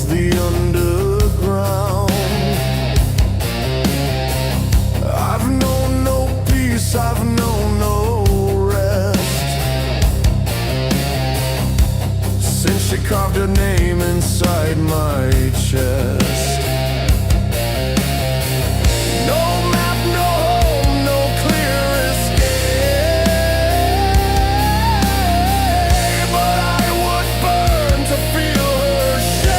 the underground. I've known no peace, I've known no rest, since she carved her name inside my chest. No map, no home, no clear escape, but I would burn to feel her shape.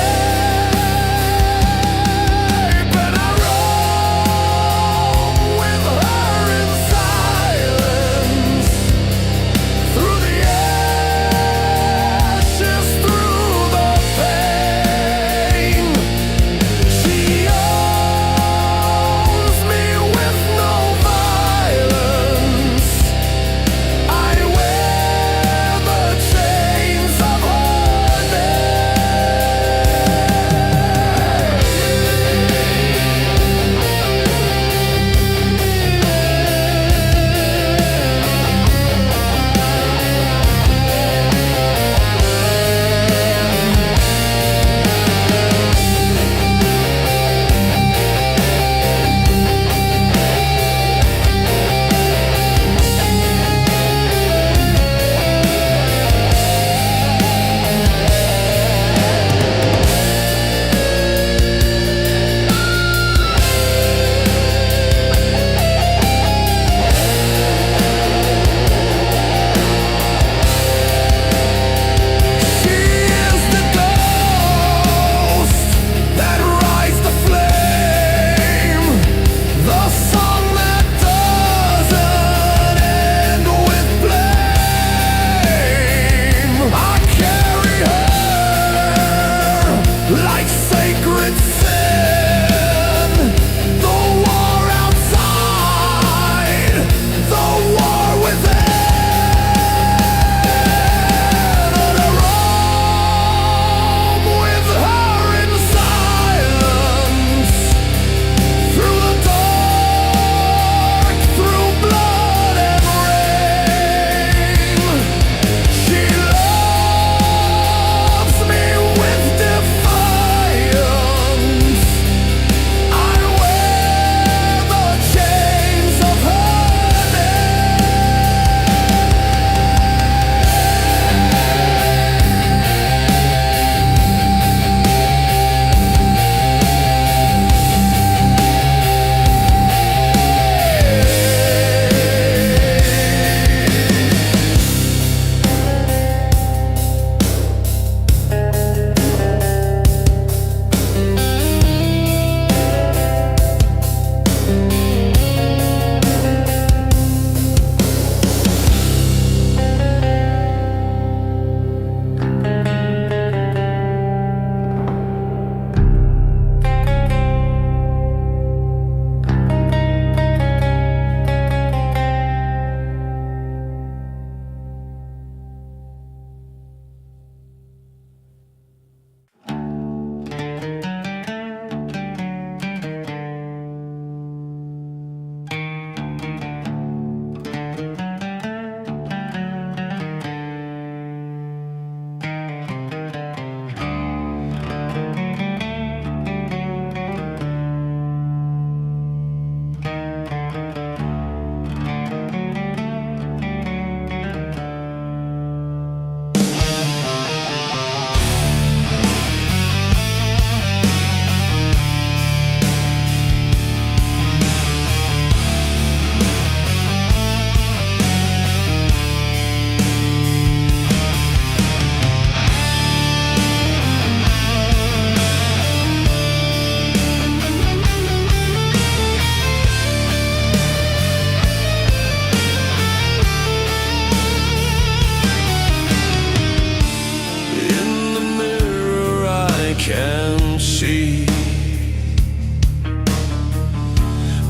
And I roam with her in silence, through the ashes, through the pain. She owns me with no violence. I wear the chains of her like sacred sin. The war outside, the war within. And I roam with her in silence, through the dark, through blood and rain. She loves me with defiance. I wear the chains of her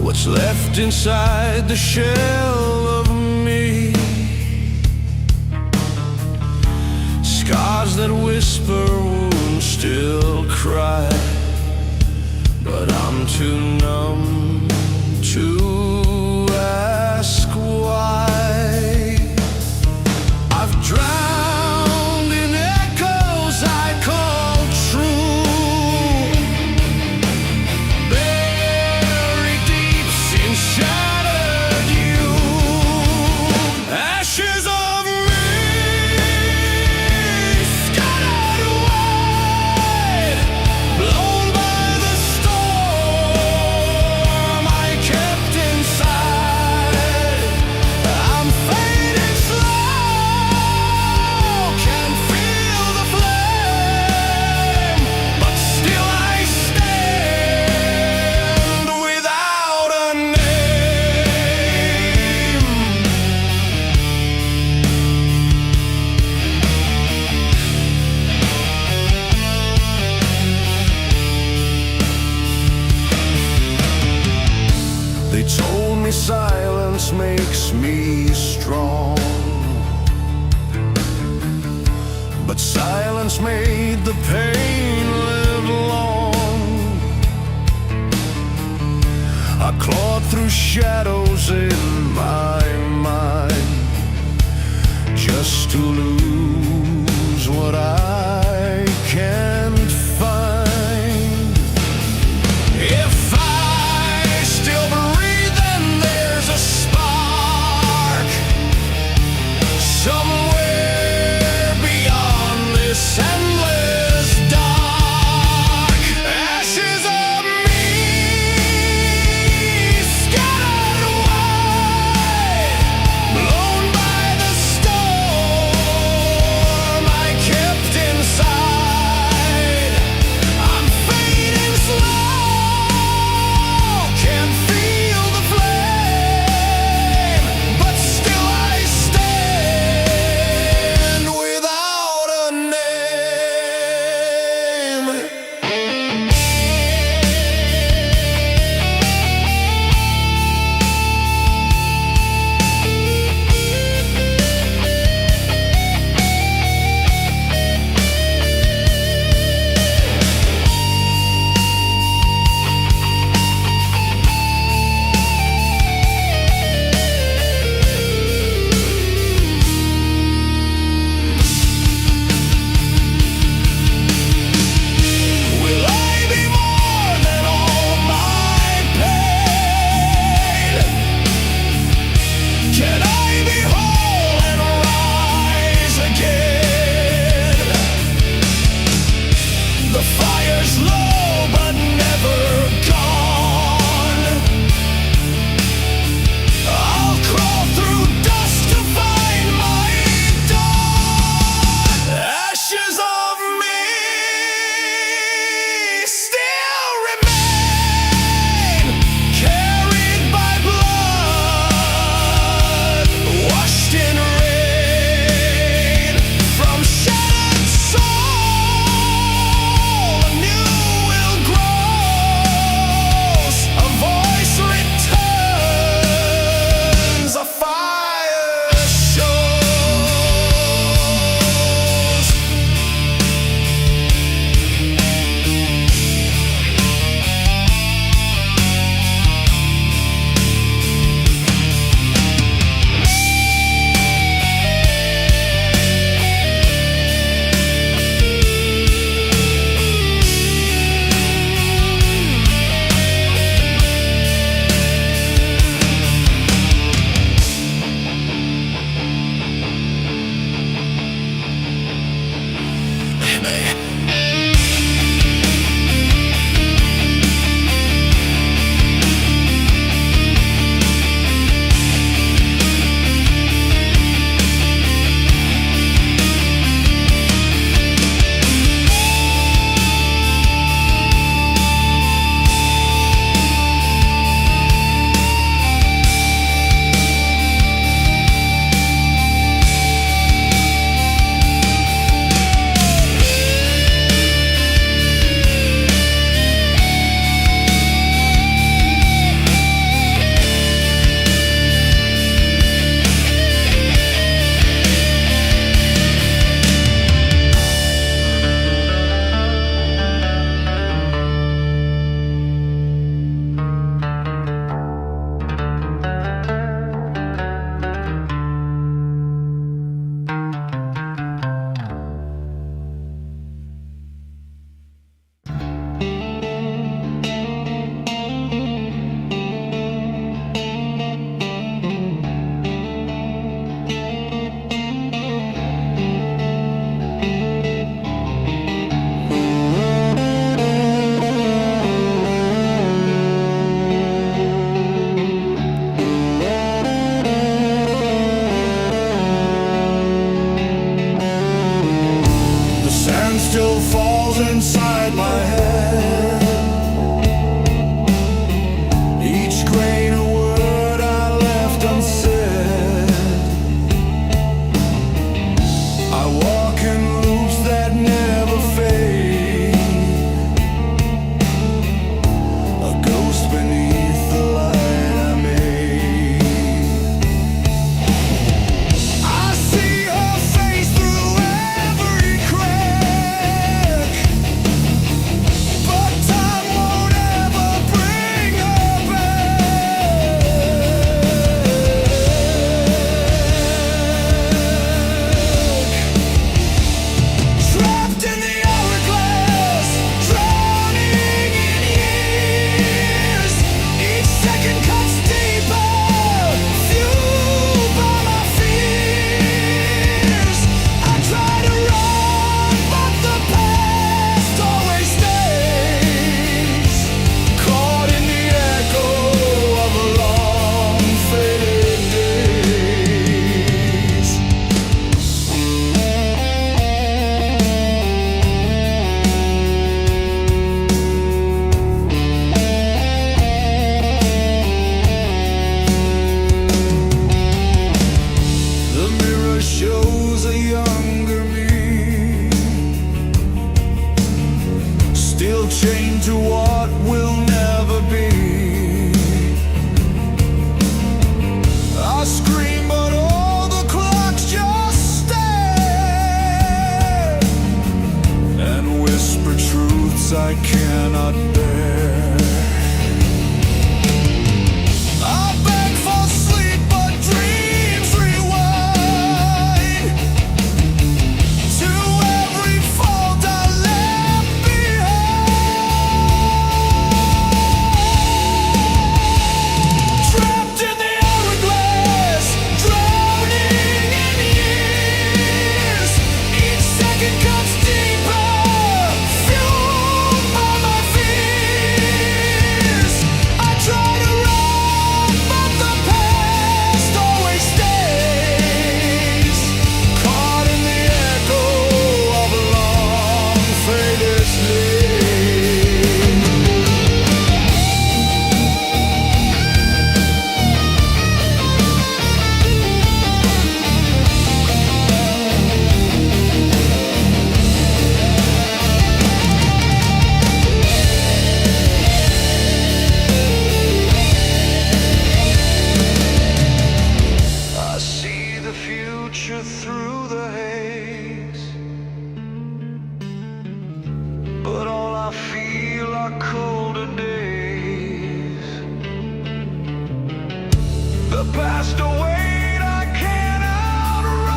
what's left inside the shell of me. Scars that whisper, wounds still cry, but I'm too numb to ask why. I've drowned in echoes I call true. me silence makes me strong, but silence made the pain live long. I clawed through shadows in my mind, just to lose what I can't find. If I still breathe, then there's a spark somewhere beyond this endless dark. Ashes of me scattered away, blown by the storm I kept inside. I'm fading slow, can't feel the flame, but still I stand without a name. Will I be more than all my pain? Can I be whole and rise again? The fire's low but never gone. I'll crawl through dust to find my dawn. Ashes of me still remain, carried by blood, washed in rain. From shattered soul, a new chained to what will never be. I scream, but all the clocks just stare and whisper truths I cannot bear. I beg for sleep, but dreams rewind to every fault I left behind. Trapped in the hourglass, drowning in years. Each second comes deeper, fueled by my fears. I try to run, but the past always stays, caught in the echo of a long faded sleep. I see the future through the haze, but all I feel are colder days. The past await I can't outrun.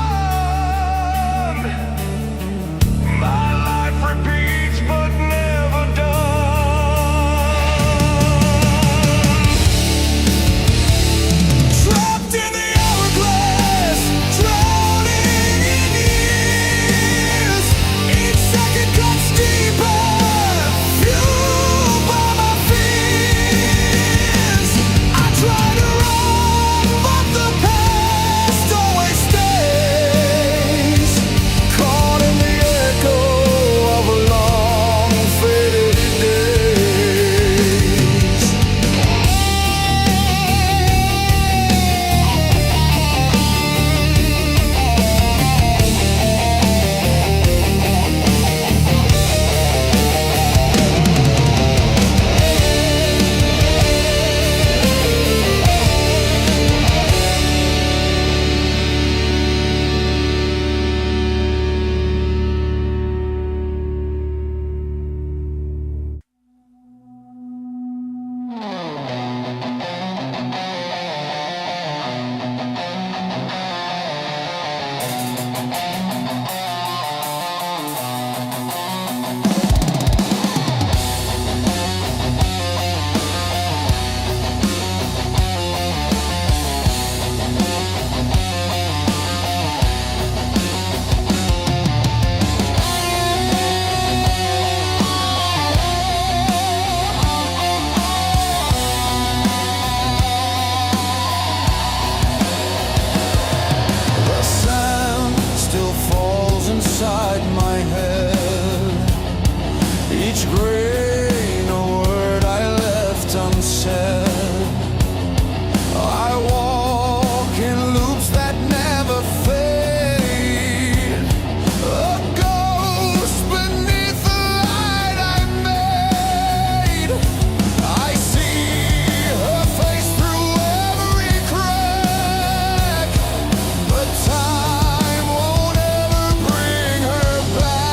My life repeats but never done. Trapped in the hourglass, drowning in years. Each second cuts deeper, fueled by my fears. I try to run, but the past always stays, caught in the echo of a long faded days. The sand still falls inside my head. Each grain a word I left unsaid. I walk in loops that never fade, a ghost beneath the light I made. I see her face through every crack, but time won't ever bring her back.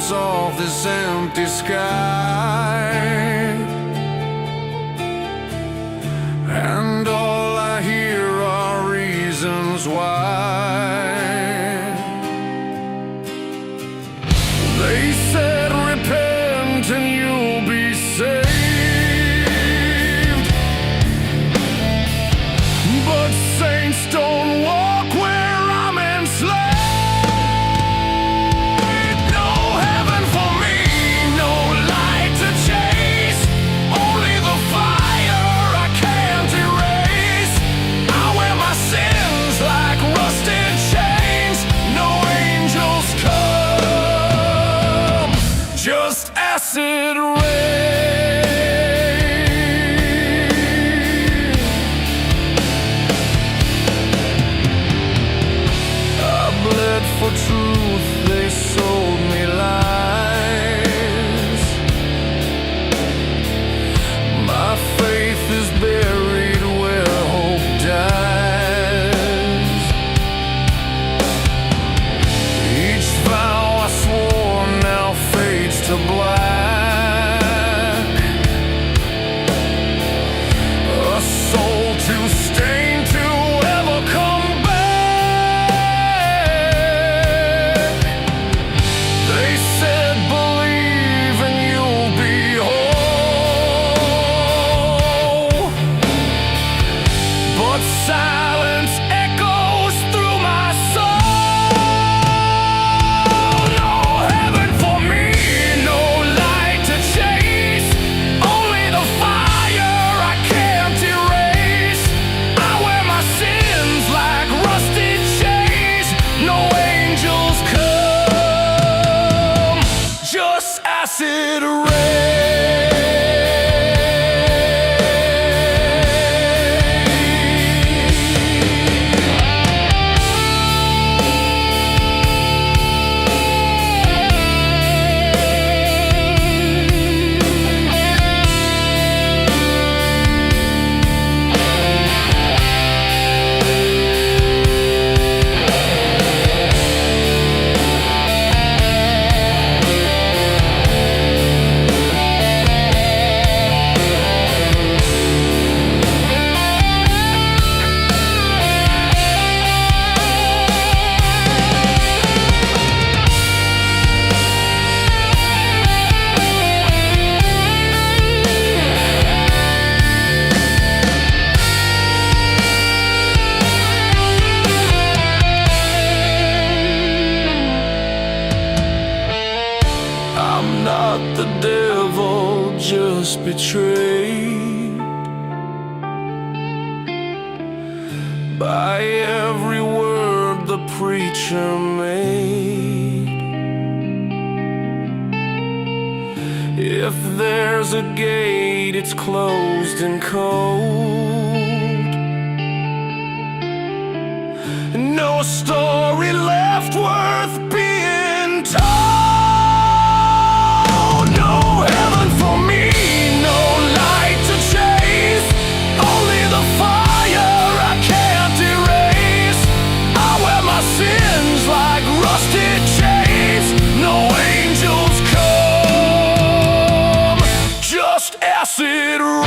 visions of this empty sky, and all I hear are reasons why. They said repent and you'll be saved, but saints don't walk where I'm enslaved. No heaven for me, no light to chase, only the fire I can't erase. I wear my sins like rusted chains, no angels come, just acid rain. For truth, they sold me lies. My faith is buried where hope dies. Each vow I swore now fades to black. A soul too stained to ever come back. Silence echoes through my soul. No heaven for me, no light to chase, only the fire I can't erase. I wear my sins like rusted chains, no angels come, just acid rain. I'm not the devil, just betrayed by every word the preacher made. If there's a gate, it's closed and cold. No story left worth being told. No heaven for me, no light to chase, only the fire I can't erase. I wear my sins like rusted chains, no angels come, just acid rain.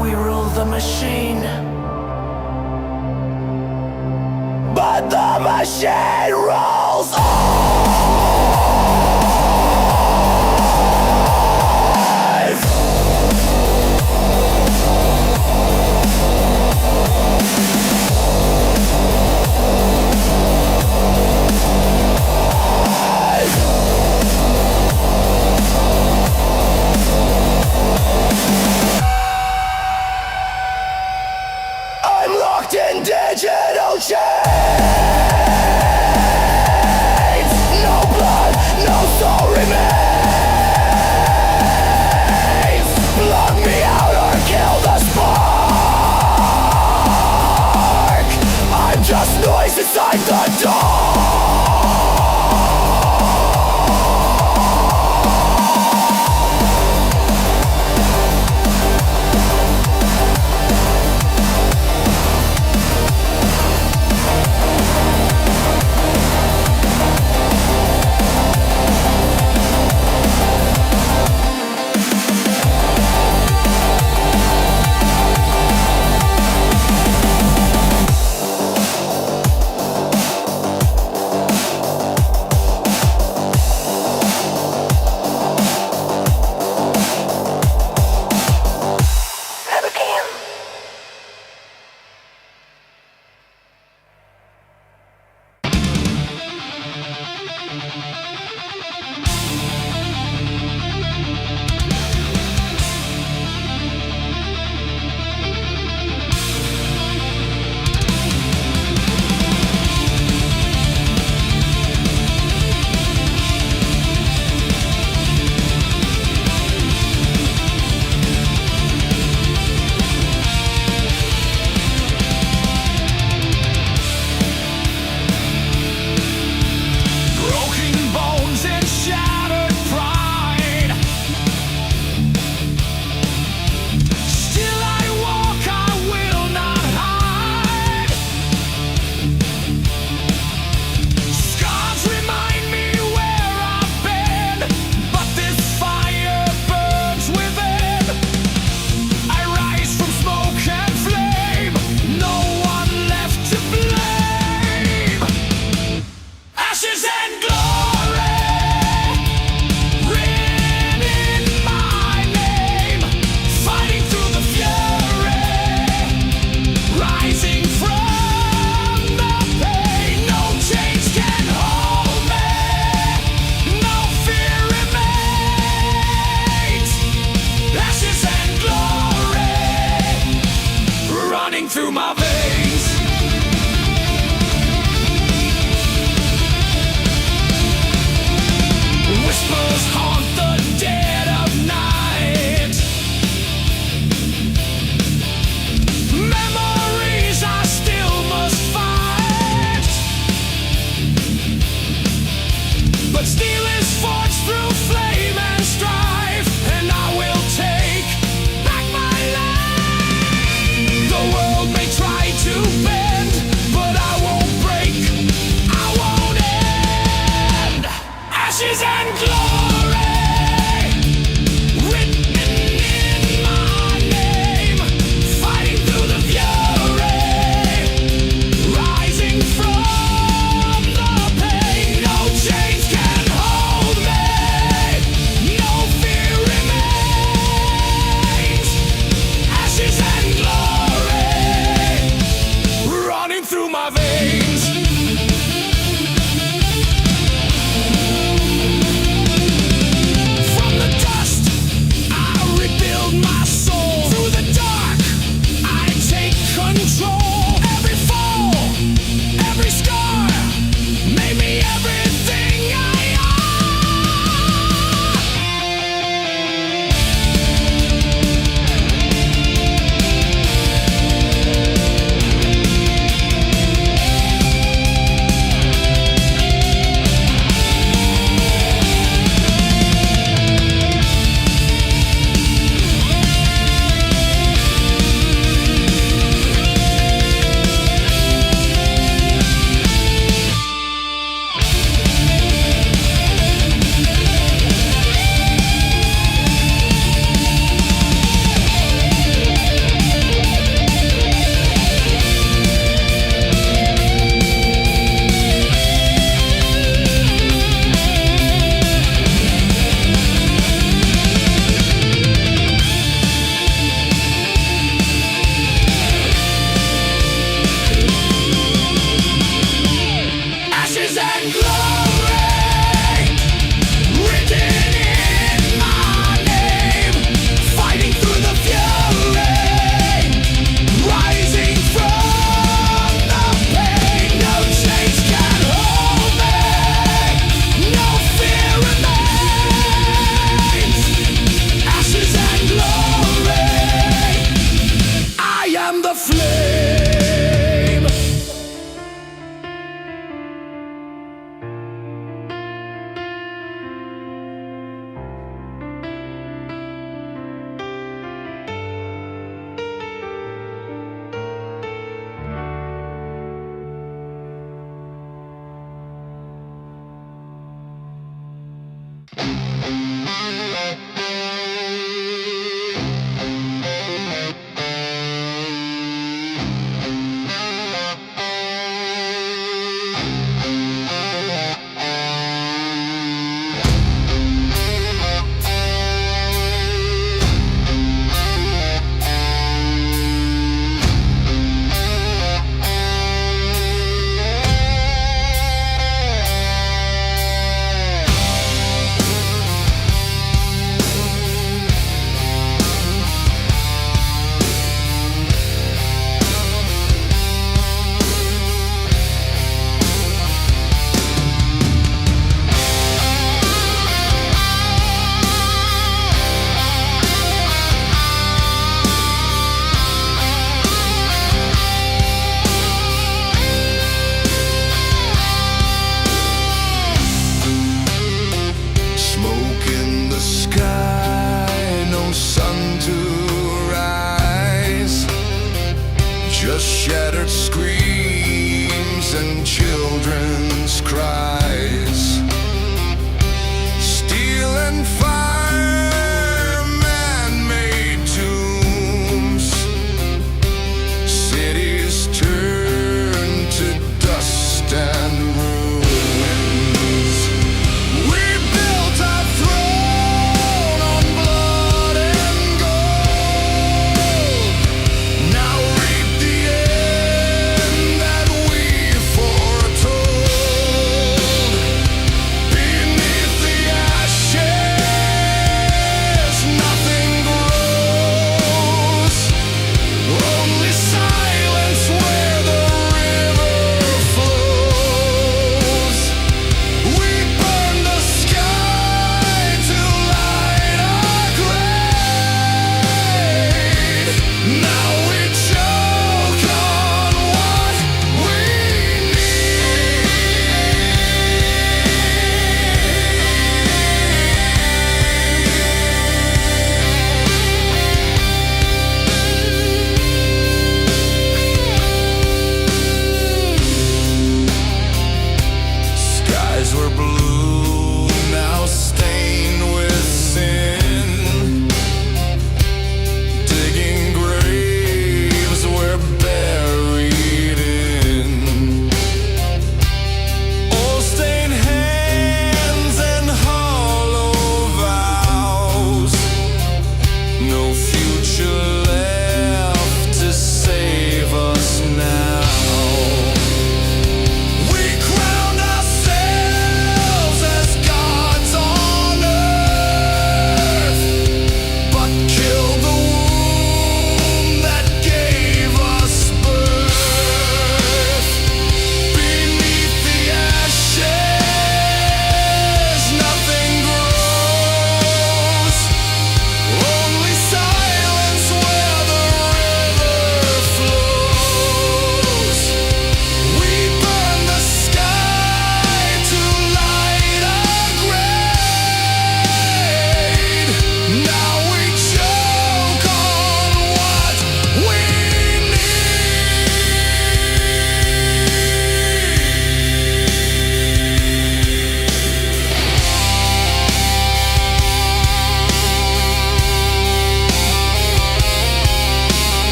we rule the machine. But the machine rules I'm locked in digital chains.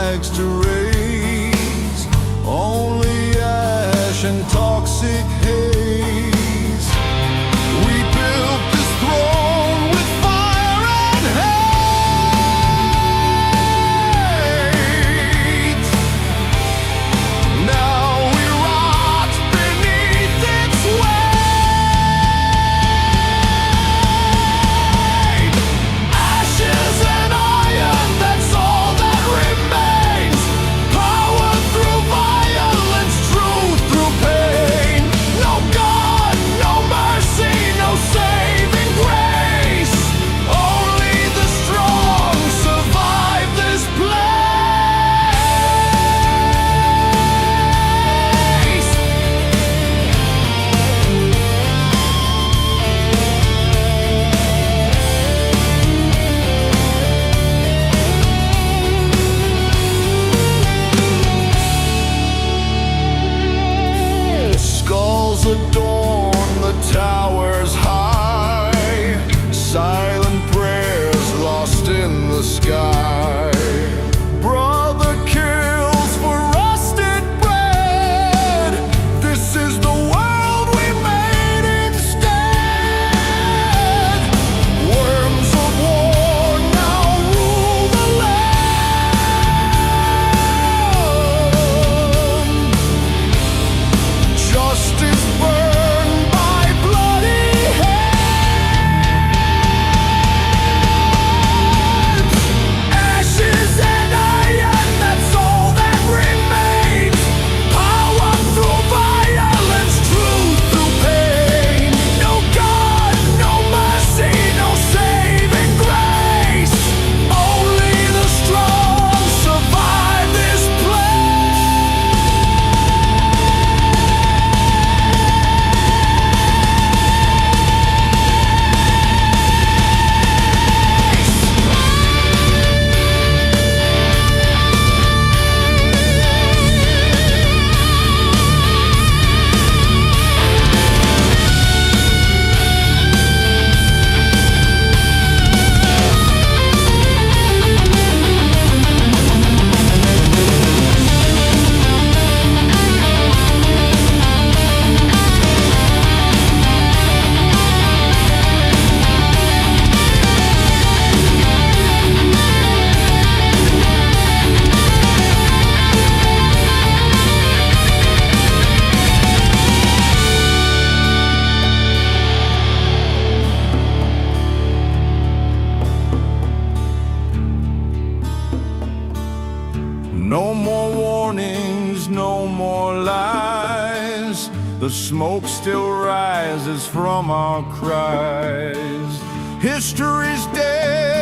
flags to raise, only ash and toxic haze. We built this throne with fire and hate. Now we rot beneath its weight. Ashes and iron, that's all that remains. Power through violence, truth through pain. No God, no mercy, no saving grace. Only the strong survive this place. Skulls adorn the towers high, silent prayers lost in the sky. Brother kills for rusted bread. This is the world we made instead. Worms of war now rule the land. Justice burned by bloody hands. Ashes and iron, that's all that remains. Power through violence, truth through pain. No God, no mercy, no saving grace. Only the strong survive this No more warnings, no more lies. The smoke still rises from our cries. History's dead.